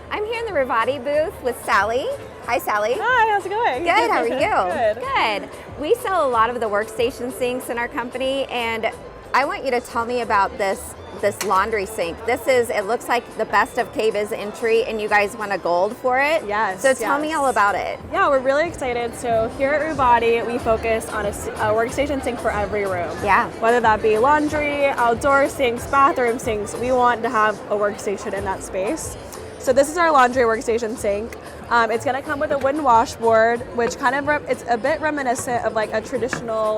I'm here in the Ruvati booth with Sally. Hi, Sally. Hi, how's it going? Good, how are you? Good. Good. We sell a lot of the workstation sinks in our company, and I want you to tell me about this laundry sink. It looks like the best of KBIS entry, and you guys won a gold for it. Yes. So tell me all about it. Yeah, we're really excited. So here at Ruvati, we focus on a workstation sink for every room. Yeah. Whether that be laundry, outdoor sinks, bathroom sinks, we want to have a workstation in that space. So this is our laundry workstation sink. It's going to come with a wooden washboard, which kind of it's a bit reminiscent of like a traditional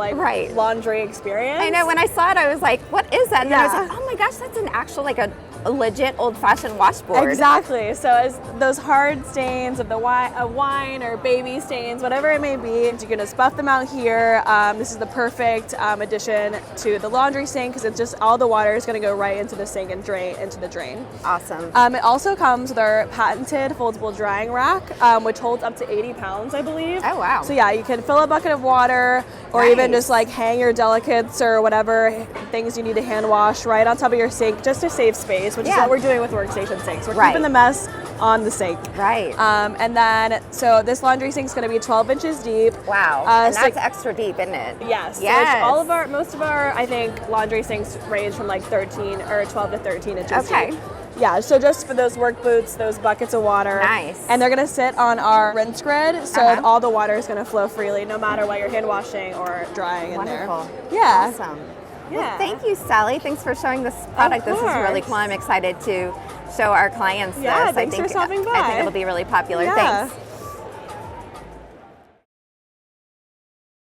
laundry experience. I know, when I saw it, I was like, what is that? And then I was Yeah. like, oh my gosh, that's an actual, like a legit old-fashioned washboard. Exactly. So as those hard stains of wine or baby stains, whatever it may be, you can just buff them out here. This is the perfect addition to the laundry sink because it's just all the water is going to go right into the sink and drain into the drain. Awesome. It also comes with our patented foldable drying rack, which holds up to 80 pounds, I believe. Oh, wow. So yeah, you can fill a bucket of water or even just like hang your delicates or whatever things you need to hand wash right on top of your sink just to save space, which is what we're doing with workstation sinks. We're keeping the mess on the sink. Right. And then, so this laundry sink is going to be 12 inches deep. Wow. And that's extra deep, isn't it? Yes. Yes. So most of our, I think, laundry sinks range from like 13 or 12 to 13 inches deep. Yeah, so just for those work boots, those buckets of water. Nice. And they're going to sit on our rinse grid, so all the water is going to flow freely, no matter what you're hand washing or drying in there. Wonderful. Yeah. Awesome. Yeah. Well, thank you, Sally. Thanks for showing this product. This is really cool. I'm excited to show our clients this. Yeah, thanks for stopping by. I think it'll be really popular. Yeah. Thanks.